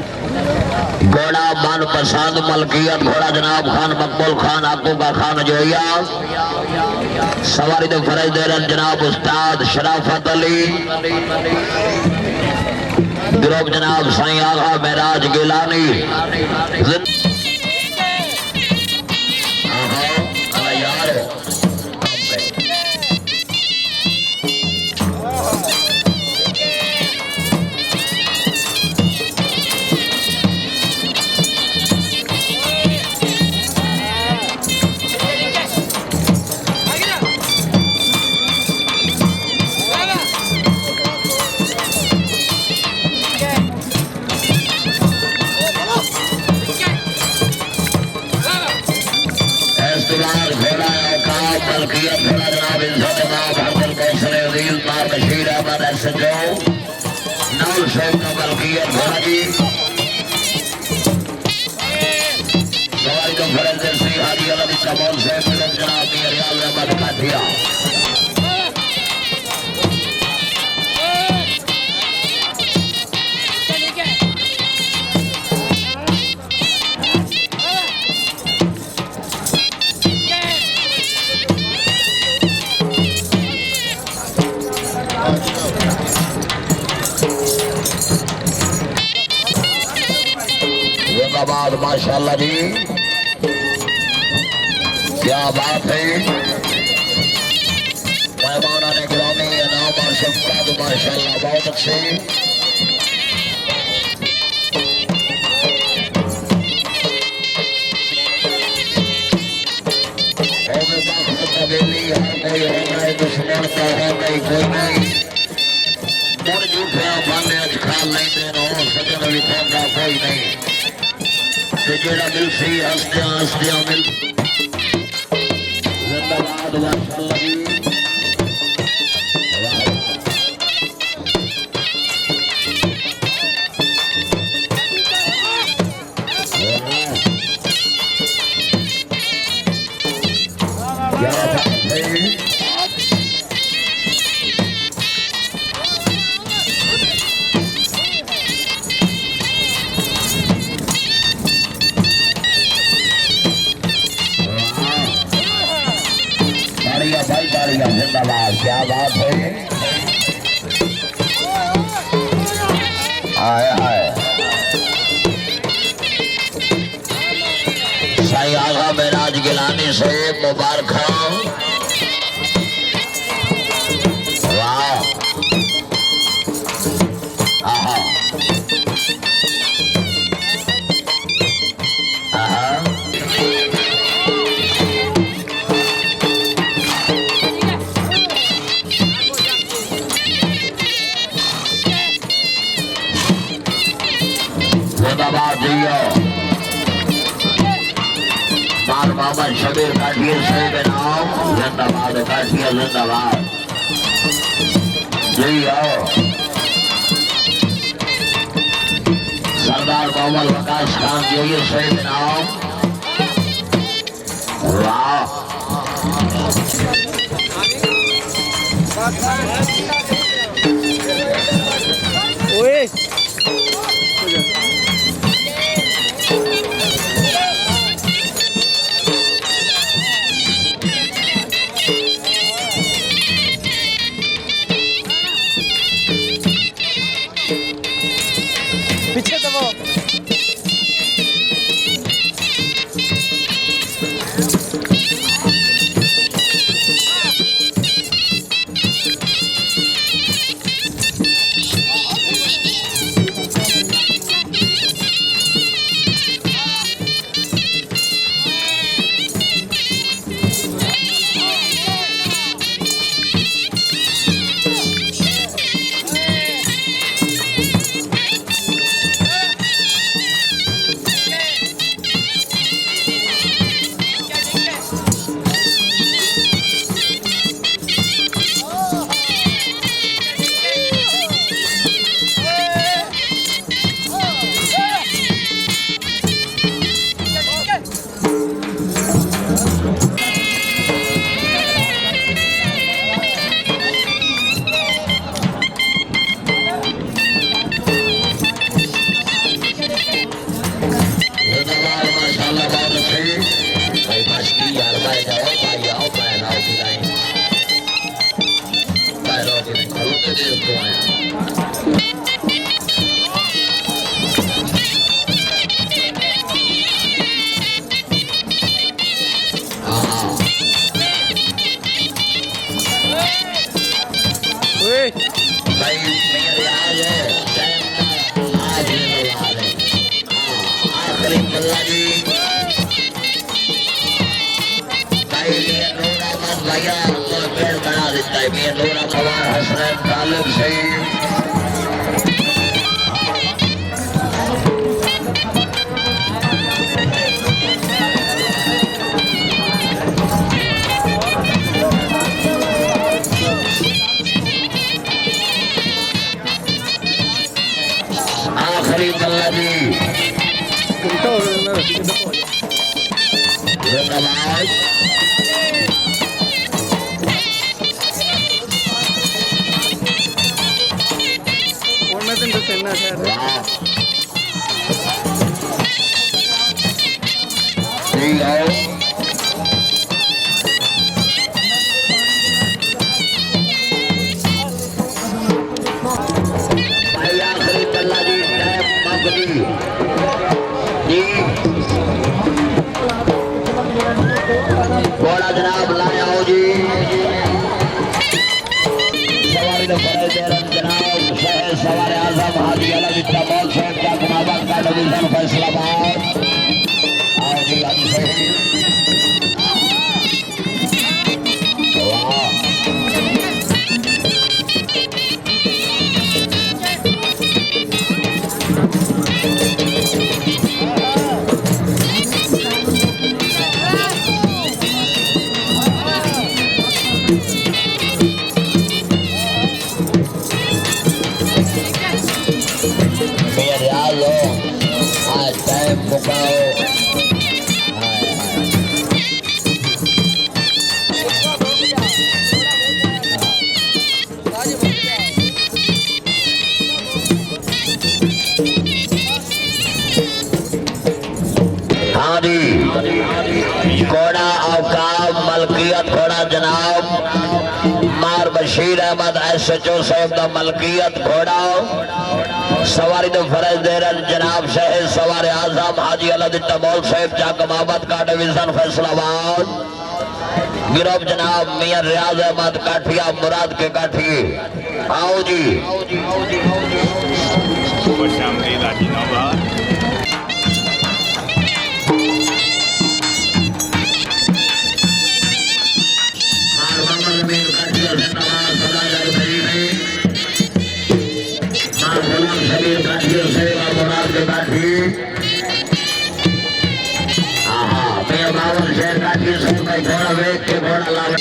घोड़ा मनपसंद मलकियत घोड़ा जनाब खान मकबूल खान आपको का खान जोया सवारी तो फरज दे रहे जनाब उस्ताद शराफत अली ग्रुप जनाब साईं आगा महराज गिलानी Kathia जिंदाबाद माशाल्लाह जी क्या बात है मेहमान ने गिरामी इनाम और शफकात माशाल्लाह बहुत अच्छे हर कोई होना है दुश्मन का है नहीं कोई नहीं मुड़ झूठे बाने अज खाल नहीं देना हो सजन भी कहता कोई नहीं तो जेड़ा मिल सी हंसदियां हंसदियां मिल जिंदाबाद माशाल्लाह जी जिंदाबाद क्या बात है आए आए साईं आगा महराज गिलानी से मुबारक वाह आहा मोहम्मद शबीर काठिया साहब नाम जिंदाबाद काठिया जिंदाबाद जी आओ सरदार मोहम्मद वकास खान जी साहब नाम वाह ओए में नूरा पवार हसनैन तालिब से आखिरी बल्ला जी जिंदाबाद आखिरी बल्ला जी घोड़ा जनाब लाया हो जी सवारी ने फरज दे रन जनाब शहर सवार आजम हाजी अलग इत्तमौल शेख का कमाबाद का डिवीजन फैसलाबाद आओ जी हाजी साहब वाह घोड़ा औकाब मलकियत घोड़ा जनाब मार बशीर अहमद SHO साहब का मलकियत घोड़ा सवारी तो फरज दे रन जनाब शहर सवार आजम हाजी अलग तमोल साहब जाकमाबाद का डिवीजन फैसलाबाद गिरफ्त जनाब मियां रियाज अहमद काठिया मुराद के काठी आओ जी घोड़ा वेग के घोड़ा लाल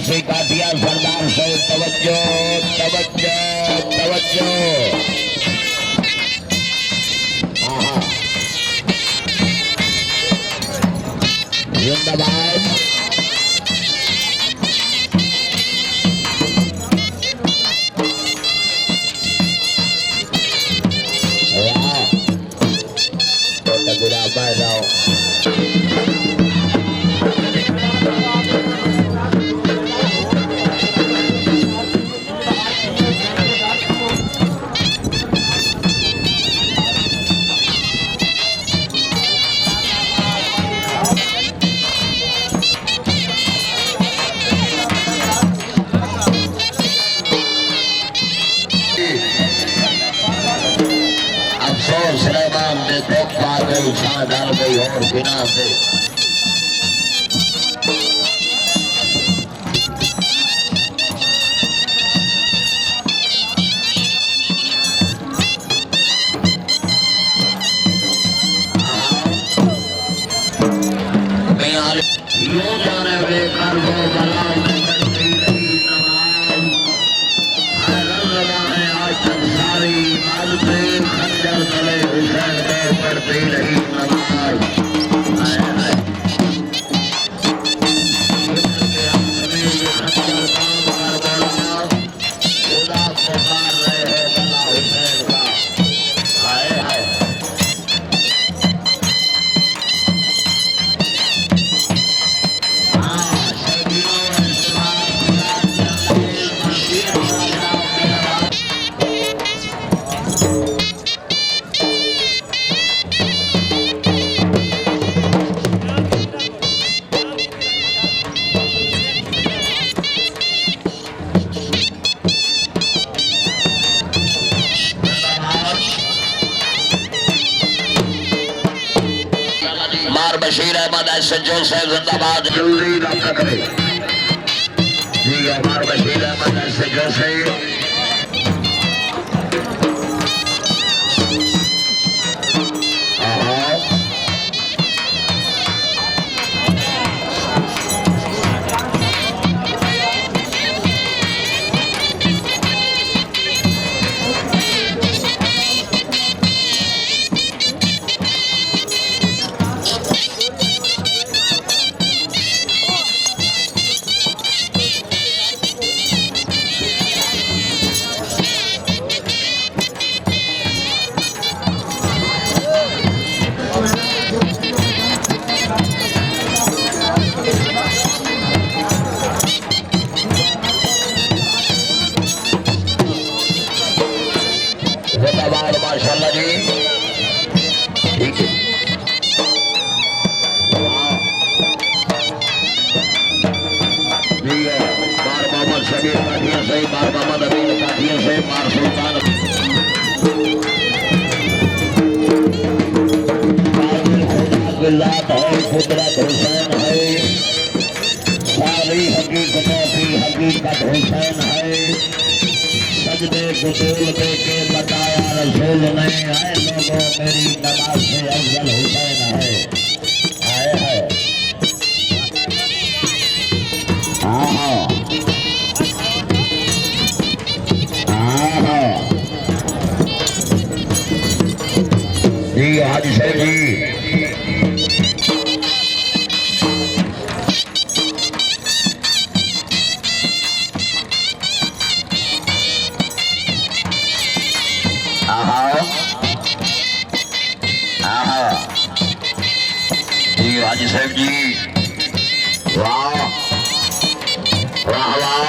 से काठिया सरदार साहब तवज्जो तवज्जो तवज्जो जिंदाबाद वाह तो तगड़ा पैदा डाल गई और बिना से जाने बेकार वो बला करती रही नमाज आज तक सारी इबादतें खंजर तले हुसैन पे पड़ती रही नमाज मार बशीर अहमद एसएचओ साहब जिंदाबाद जल्दी रब्ता करे जी मार बशीर अहमद एसएचओ साहब माशाल्लाह जी ठीक है मार मोहम्मद शबीर काठिया से मार मोहम्मद अमीर काठिया से मार सुल्तान है कुदरत हुसैन है सारी हकीकतों की हकीकत हुसैन है सजदे गुसूल दे के बताया रसूल ने आए लोगों मेरी नमाज से अफजल हुसैन है आए है जी हाजी साहब जी हाजी साहब जी वाह वाह वाह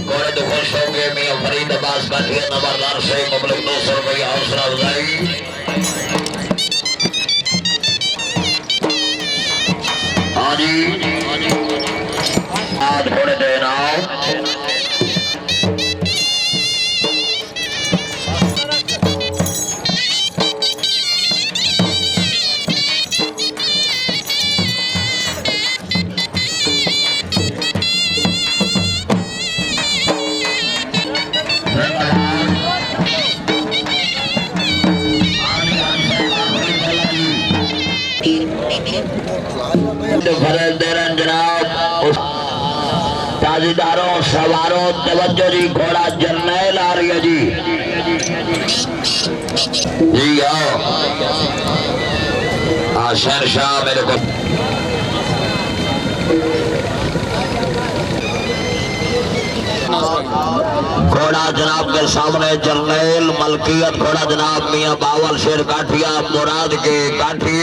घोड़े तो खुश हो गए मियां फरीद अब्बास काठिया नंबरदार से मुबलिक 200 रुपया हौसला अफजाई हाजी आज घोड़े देना जनाब ताजीदारों सवारों तवज्जो जी घोड़ा जर्नैल आ रही है जी आओ शहनशाह मेरे को घोड़ा जनाब के सामने जर्नैल मलकियत घोड़ा जनाब मियां बावल शेर काठिया मुराद के काठी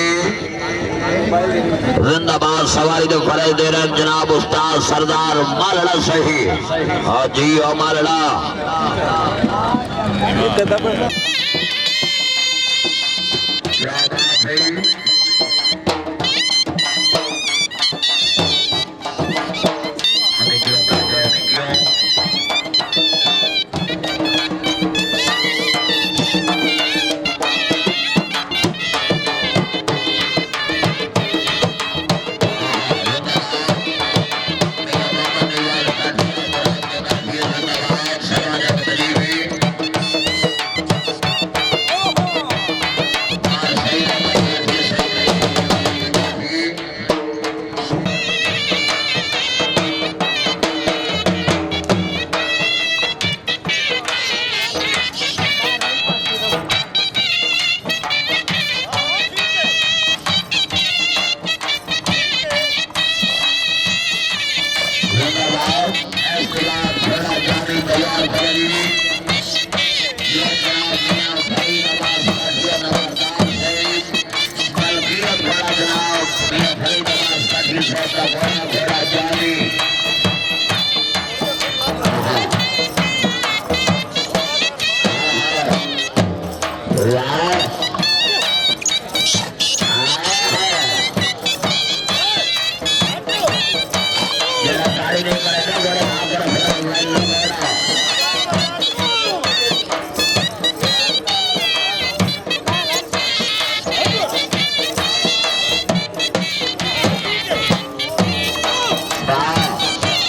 जिंदाबाद सवारी तो फराज दे रहे जनाब उस्ताद सरदार मालड़ा सही हाजी ओ मालड़ा क्या बात है